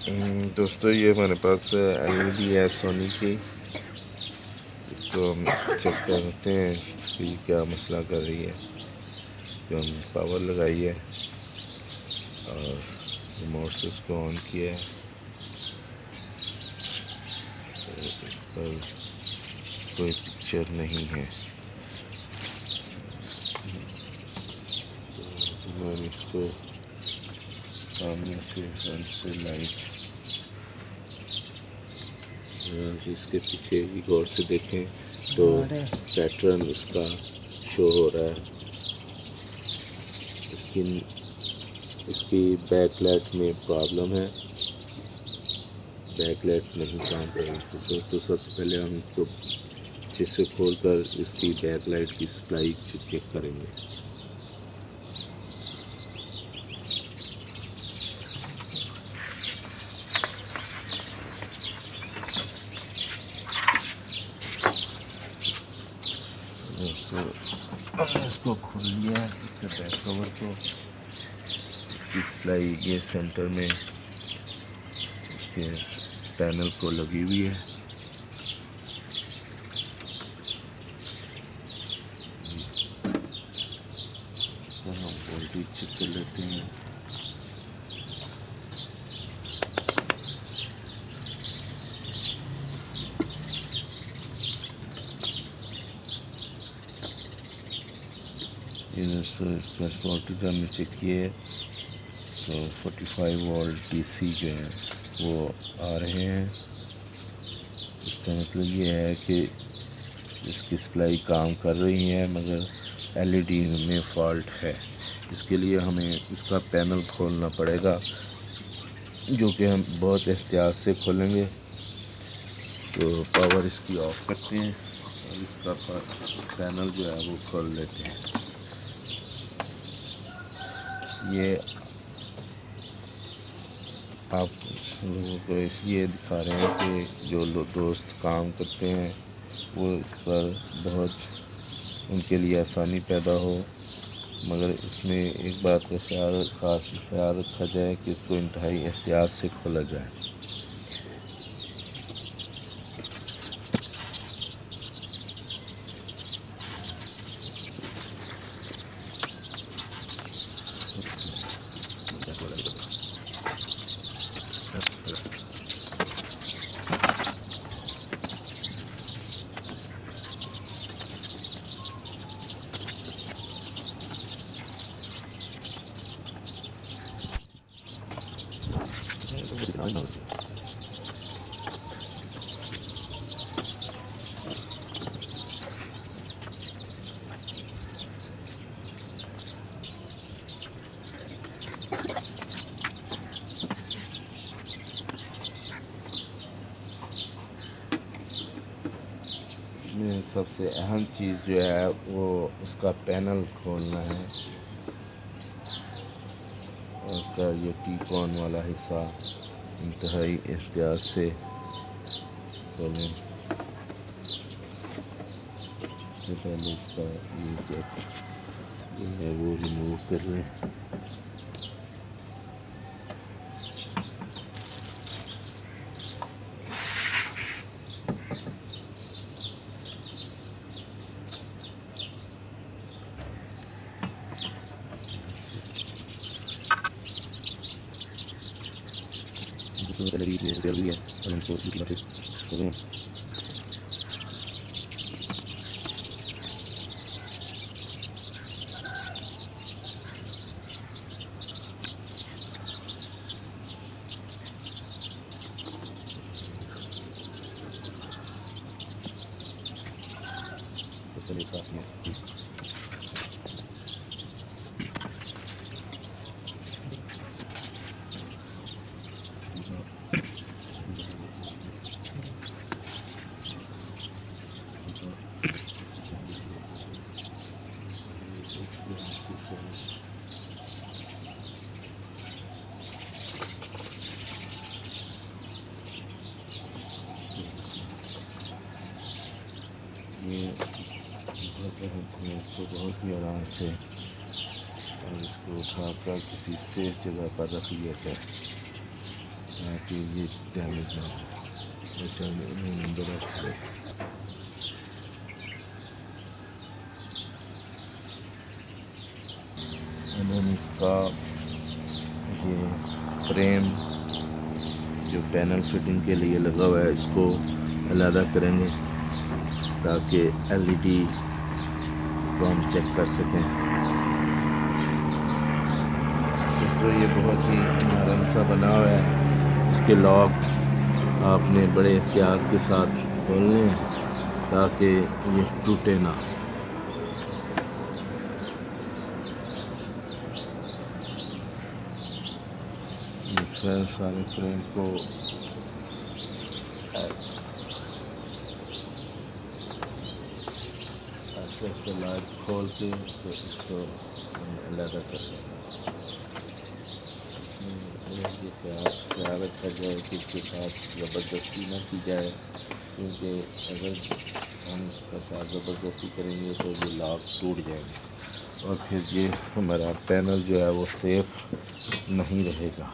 दोस्तों ये हमारे पास एलईडी है सोनी की। इसको हम चेक करते हैं कि क्या मसला कर रही है। जो हम पावर लगाई है और रिमोट से इसको ऑन किया है तो इस पर कोई पिक्चर नहीं है। तो हम इसको सामने से फ्रंट से लाइट इसके पीछे भी गौर से देखें तो पैटर्न उसका शो हो रहा है। इसकी बैकलाइट में प्रॉब्लम है, बैकलाइट नहीं काम कर रही। तो सबसे पहले हम इसको अच्छे से खोल कर इसकी बैकलाइट की सप्लाई चेक करेंगे। हमने इसको खोल लिया है, इसके बैक कवर को। इसकी सप्लाई ये सेंटर में इसके पैनल को लगी हुई है। तो हम वोल्टेज चेक कर लेते हैं। इसका वोल्टेज हमने चेक किए तो 45 वोल्ट डीसी जो है वो आ रहे हैं। इसका मतलब ये है कि इसकी सप्लाई काम कर रही है, मगर एलईडी में फॉल्ट है। इसके लिए हमें इसका पैनल खोलना पड़ेगा, जो कि हम बहुत एहतियात से खोलेंगे। तो पावर इसकी ऑफ करते हैं और इसका पैनल जो है वो खोल लेते हैं। ये आप लोगों को इसलिए दिखा रहे हैं कि जो दोस्त काम करते हैं वो इस पर बहुत उनके लिए आसानी पैदा हो, मगर इसमें एक बात का ख़ास ख्याल रखा जाए कि इसको इंतहाई एहतियात से खोला जाए। इसमें सबसे अहम चीज़ जो है वो उसका पैनल खोलना है। उसका ये टी-कॉन वाला हिस्सा इंतहाई एहतियात से खोलें। सबसे पहले इसका ये जैक जो है वो रिमूव कर लें। जरूरी है और हमको करें। तो चलिए साथ में ये इसको बहुत ही आराम से और इसको उठाकर किसी सेफ जगह पर रख लिया जाए। ताकि ये डैमेज ना हो। अच्छा नंबर हम इसका ये फ्रेम जो पैनल फिटिंग के लिए लगा हुआ है इसको अलग करेंगे ताकि एलईडी को हम चेक कर सकें। तो ये बहुत ही नरम सा बना हुआ है। इसके लॉक आपने बड़े एहतियात के साथ खोलने ताकि ये टूटे ना। ये सारे फ्रेम को ऐसे लाइट खोल के तो इसको अलग कर ये ख्याल रखा जाए कि इसके साथ ज़बरदस्ती ना की जाए, क्योंकि अगर हम इसका साथ ज़बरदस्ती करेंगे तो ये लॉक टूट जाएंगे और फिर ये हमारा पैनल जो है वो सेफ नहीं रहेगा।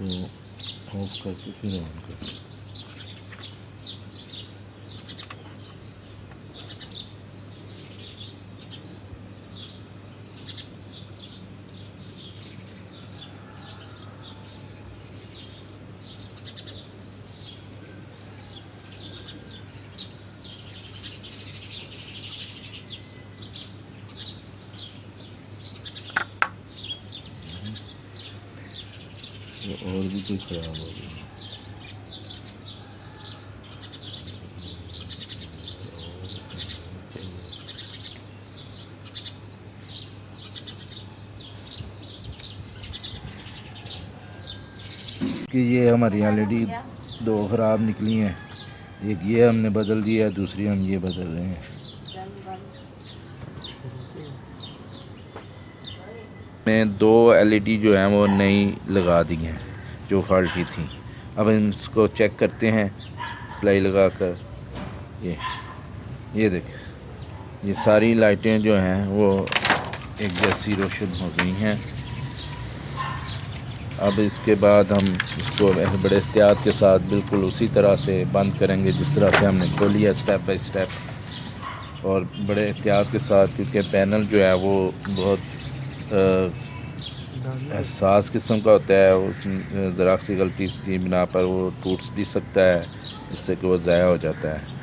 तो ऑफ करके फिर ऑन कर। और भी कोई ख़राब हो गया। कि ये हमारी एलईडी दो ख़राब निकली हैं, एक ये हमने बदल दिया है, दूसरी हम ये बदल रहे हैं। मैं दो एलईडी जो हैं वो नई लगा दी हैं जो फॉल्टी थी। अब इसको चेक करते हैं सप्लाई लगा कर। ये देख, ये सारी लाइटें जो हैं वो एक जैसी रोशन हो गई हैं। अब इसके बाद हम इसको बड़े एहतियात के साथ बिल्कुल उसी तरह से बंद करेंगे जिस तरह से हमने खोली है, स्टेप बाय स्टेप और बड़े एहतियात के साथ, क्योंकि पैनल जो है वो बहुत एहसास किस्म का होता है। उस ज़रा सी गलती की बिना पर वो टूट भी सकता है, जिससे कि वो ज़ाया हो जाता है।